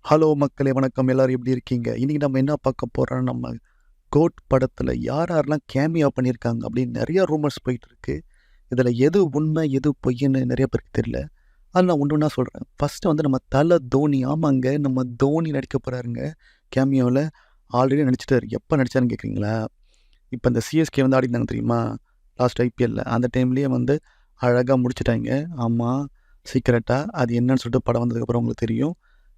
Hello மக்களே வணக்கம். எல்லாரும் எப்படி இருக்கீங்க? இன்னைக்கு நம்ம என்ன பார்க்க போறோம்னா, நம்ம கோட் படத்துல யார் யாரெல்லாம் கேமியோ பண்ணியிருக்காங்க அப்படின்னு நெறைய ரூமர்ஸ் போயிட்டு இருக்கு. இதுல எது உண்மை, எது பொய்ன்னு நெறைய பேருக்கு தெரியல. அது நான் ஒண்ணு ஒண்ணா சொல்றேன். ஃபர்ஸ்ட்டு வந்து நம்ம தல தோனி. ஆமாங்க, நம்ம தோனி நடிக்க போறாருங்க கேமியோல. ஆல்ரெடி நடிச்சுட்டாரு. எப்ப நடிச்சாருன்னு கேட்குறீங்களா? இப்ப இந்த சிஎஸ்கே வந்து ஆடிருந்தாங்க தெரியுமா? லாஸ்ட் ஐபிஎல்ல. அந்த டைம்லயே வந்து அழகா முடிச்சுட்டாய்ங்க. ஆமா, சீக்ரெட்டா. அது என்னன்னு சொல்லிட்டு படம் வந்ததுக்கப்புறம் உங்களுக்கு தெரியும்.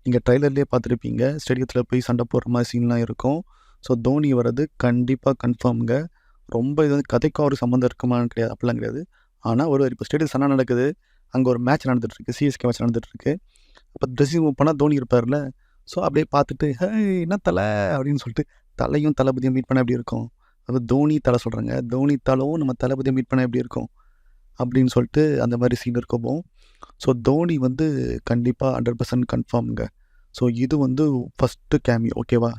நீங்க ட்ரெய்லர்லேயே பார்த்துருப்பீங்க. ஸ்டேடியத்தில போய் சண்டை போடுற மாரி சீன்லாம் இருக்கும். ஸோ தோனி வர்றது கண்டிப்பா கன்ஃபார்ம்ங்க. ரொம்ப இது வந்து கதைக்கும் அவருக்கு சம்மந்தம் இருக்குமான்னு கிடையாது. அப்படிலாம் கிடையாது. ஆனா வருவாரு. இப்போ ஸ்டேடியம் சண்டை நடக்குது. அங்க ஒரு மேட்ச் நடந்துட்டுருக்கு. சிஎஸ்கே மேட்ச் நடந்துட்டுருக்கு. அப்போ ட்ரெஸ்ஸிங் ரூம் போனா தோனி இருப்பார்ல. ஸோ அப்படியே பார்த்துட்டு, "ஹேய் என்ன தல" அப்படின்னு சொல்லிட்டு தலையும் தளபதியும் மீட் பண்ணா எப்படி இருக்கும்? அது தோனி தல சொல்றேங்க. தோனி தலவும் நம்ம தளபதியும் மீட் பண்ணா எப்படி இருக்கும்? அப்படின்னு சொல்லிட்டு அந்த மாரி சீன் இருக்கவும். ஸோ தோனி வந்து கண்டிப்பா 100% கன்ஃபார்ம்ங்க. ஸோ இது வந்து ஃபஸ்ட்டு கேமியோ ஓகேவா?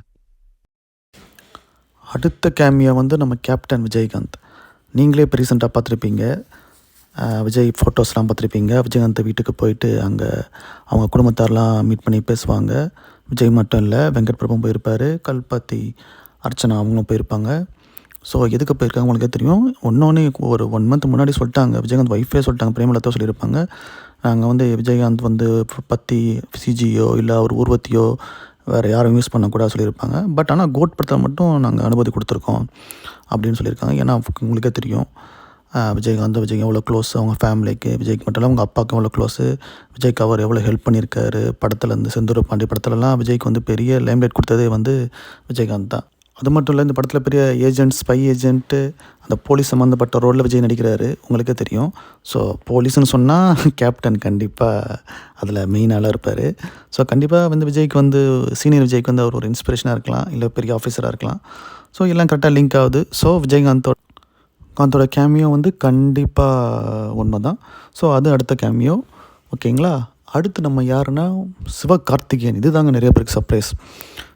அடுத்த கேமியோ வந்து நம்ம கேப்டன் விஜயகாந்த். நீங்களே இப்போ ரீசெண்டாக பார்த்துருப்பீங்க. விஜய் ஃபோட்டோஸ்லாம் பார்த்துருப்பீங்க. விஜயகாந்த் வீட்டுக்கு போயிட்டு அங்கே அவங்க குடும்பத்தாரெலாம் மீட் பண்ணி பேசுவாங்க. விஜய் மட்டும் இல்லை, வெங்கட் பிரபுவும் போயிருப்பார், கல்பாத்தி அர்ச்சனா அவங்களும் போயிருப்பாங்க. ஸோ எதுக்கு போயிருக்காங்க உங்களுக்கே தெரியும். ஒன்று ஒரு 1 மந்த் முன்னாடி சொல்லிட்டாங்க. விஜயகாந்த் ஒய்ஃபே சொல்லிட்டாங்க, பிரேமலதா சொல்லியிருப்பாங்க. நாங்கள் வந்து விஜயகாந்த் வந்து பத்தி சிஜியோ இல்லை அவர் ஊர்வத்தியோ வேறு யாரும் யூஸ் பண்ணக்கூடாது சொல்லியிருப்பாங்க. பட் ஆனால் கோட் படத்தில் மட்டும் நாங்கள் அனுமதி கொடுத்துருக்கோம் அப்படின்னு சொல்லியிருக்காங்க. ஏன்னா உங்களுக்கே தெரியும் விஜய் எவ்வளோ க்ளோஸ் அவங்க ஃபேமிலிக்கு. விஜய்க்கு மட்டும் இல்லை, அவங்க அப்பாவுக்கு எவ்வளோ க்ளோஸு. விஜய்க்கு அவர் எவ்வளோ ஹெல்ப் பண்ணியிருக்காரு. படத்தில் இந்த செந்தூர பாண்டி படத்துலலாம் விஜய்க்கு வந்து பெரிய லைம்லைட் கொடுத்ததே வந்து விஜயகாந்த் தான். அது மட்டும் இல்லை, இந்த படத்தில் பெரிய ஏஜென்ட், ஸ்பை ஏஜென்ட்டு, அந்த போலீஸ் சம்மந்தப்பட்ட ரோலில் விஜய் நடிக்கிறாரு, உங்களுக்கே தெரியும். ஸோ போலீஸ்னு சொன்னால் கேப்டன் கண்டிப்பாக அதில் மெயின் ஆளாக இருப்பார். ஸோ கண்டிப்பாக வந்து விஜய்க்கு வந்து சீனியர் விஜய்க்கு வந்து அவர் ஒரு இன்ஸ்பிரேஷனாக இருக்கலாம், இல்லை பெரிய ஆஃபீஸராக இருக்கலாம். ஸோ எல்லாம் கரெக்டாக லிங்க் ஆகுது. ஸோ விஜயகாந்தோட கேமியோ வந்து கண்டிப்பாக உண்மை தான். ஸோ அது அடுத்த கேமியோ ஓகேங்களா? அடுத்து நம்ம யாருன்னா சிவகார்த்திகேயன். இது தாங்க நிறைய பேருக்கு சர்ப்ரைஸ்.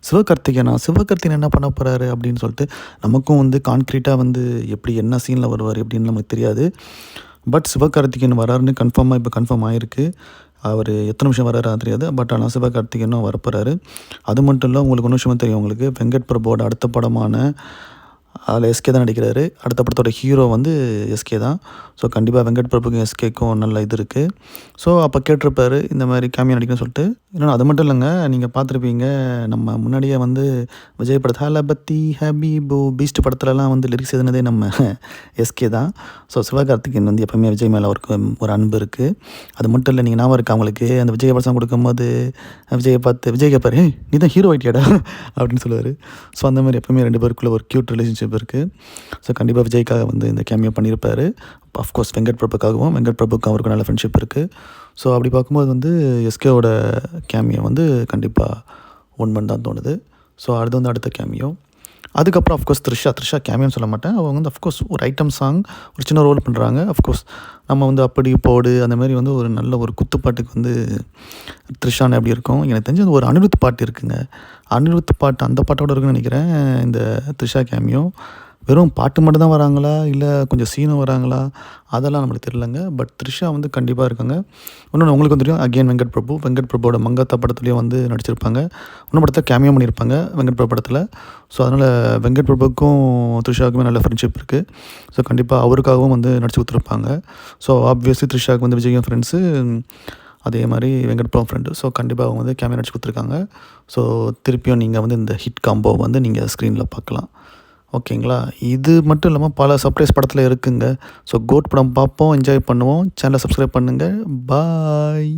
சிவகார்த்திகேயன் என்ன பண்ண போகிறாரு அப்படின்னு சொல்லிட்டு நமக்கும் வந்து கான்க்ரீட்டாக வந்து எப்படி என்ன சீனில் வருவார் எப்படின்னு நமக்கு தெரியாது. பட் சிவகார்த்திகேயன் வராருன்னு கன்ஃபார்மாக இப்போ கன்ஃபார்ம் ஆகிருக்கு. அவர் எத்தனை நிமிஷம் வராரு தெரியாது. பட் ஆனால் சிவகார்த்திகேயனும் வரப்போகிறாரு. அது மட்டும் இல்லை, உங்களுக்கு ஒன்று விஷயமா தெரியும். உங்களுக்கு வெங்கட் பிரபுவோட அடுத்த படமான அதில் எஸ்கே தான் நடிக்கிறாரு. அடுத்த படத்தோட ஹீரோ வந்து எஸ்கே தான். ஸோ கண்டிப்பாக வெங்கட் பிரபுக்கும் எஸ்கேக்கும் நல்ல இது இருக்குது. ஸோ அப்போ கேட்டிருப்பாரு இந்த மாதிரி கேமியோ நடிக்கணும்னு சொல்லிட்டு. இன்னொன்று அது மட்டும் இல்லைங்க, நீங்கள் பார்த்துருப்பீங்க நம்ம முன்னாடியே வந்து விஜய் படத்தை ஹலபத்தி ஹபீபு பீஸ்ட் படத்துலலாம் வந்து லிரிக்ஸ் எழுதினதே நம்ம எஸ்கே தான். ஸோ சிவகார்த்திகேயன் வந்து எப்போவுமே விஜய் மேலே அவருக்கு ஒரு அன்பு இருக்குது. அது மட்டும் இல்லை, நீங்கள் ஞாபகம் இருக்கா அவங்களுக்கு அந்த விஜய் படம் கொடுக்கும்போது விஜயை பார்த்து விஜய் கேட்பாரு, நீ தான் ஹீரோ ஆயிட்டியாடா அப்படின்னு சொல்லுவார். ஸோ அந்த மாதிரி எப்போவுமே 2 பேருக்குள்ளே ஒரு க்யூட் ரிலேஷன்ஷிப் இருக்குது. ஸோ கண்டிப்பாக விஜய்க்காக வந்து இந்த கேமியோ பண்ணியிருப்பார். அஃப்கோர்ஸ் வெங்கட் பிரபுக்காகவும் அவருக்கும் நல்ல ஃப்ரெண்ட்ஷிப் இருக்குது. ஸோ அப்படி பார்க்கும்போது வந்து எஸ்கேவோட கேமியோ வந்து கண்டிப்பாக உண்மைன்னு தான் தோணுது. ஸோ அது வந்து அடுத்த கேமியோ. அதுக்கப்புறம் அஃப்கோர்ஸ் த்ரிஷா கேமியோன்னு சொல்ல மாட்டேன். அவங்க வந்து அஃப்கோர்ஸ் ஒரு ஐட்டம் சாங் ஒரு சின்ன ரோல் பண்ணுறாங்க. அஃப்கோர்ஸ் நம்ம வந்து அப்படி போடு அந்த மாதிரி வந்து ஒரு நல்ல ஒரு குத்துப்பாட்டுக்கு வந்து த்ரிஷான்னு எப்படி இருக்கும். எனக்கு தெரிஞ்சு ஒரு அனிருத் பாட்டு இருக்குங்க. அனிருத் பாட்டு அந்த பாட்டோட இருக்குன்னு நினைக்கிறேன் இந்த த்ரிஷா கேமியோ. வெறும் பாட்டு மட்டும் தான் வராங்களா, இல்லை கொஞ்சம் சீனும் வராங்களா, அதெல்லாம் நம்மளுக்கு தெரியலங்க. பட் த்ரிஷா வந்து கண்டிப்பாக இருக்காங்க. இன்னொன்று உங்களுக்கு தெரியும், அகெயின் வெங்கட் பிரபுவோட மங்காத்தா படத்துலேயும் வந்து நடிச்சிருப்பாங்க. இன்னும் படத்தை கேமியோ பண்ணியிருப்பாங்க வெங்கட் பிரபு படத்தில். ஸோ அதனால் வெங்கட் பிரபுக்கும் த்ரிஷாவுக்குமே நல்ல ஃப்ரெண்ட்ஷிப் இருக்குது. ஸோ கண்டிப்பாக அவருக்காகவும் வந்து நடிச்சு கொடுத்துருப்பாங்க. ஸோ ஆப்வியஸ்லி த்ரிஷாவுக்கு வந்து விஜயும் ஃப்ரெண்ட்ஸு, அதே மாதிரி வெங்கட் பிரபு ஃப்ரெண்டு. ஸோ கண்டிப்பாக அவங்க வந்து கேமியோ நடிச்சு கொடுத்துருக்காங்க. ஸோ திருப்பியும் நீங்கள் வந்து இந்த ஹிட் காம்போ வந்து நீங்கள் ஸ்க்ரீனில் பார்க்கலாம் ஓகேங்களா? இது மட்டும் இல்லாமல் பல சர்ப்ரைஸ் படத்தில் இருக்குங்க. ஸோ கோட் படம் பார்ப்போம், என்ஜாய் பண்ணுவோம். சேனலை சப்ஸ்கிரைப் பண்ணுங்கள். பாய்.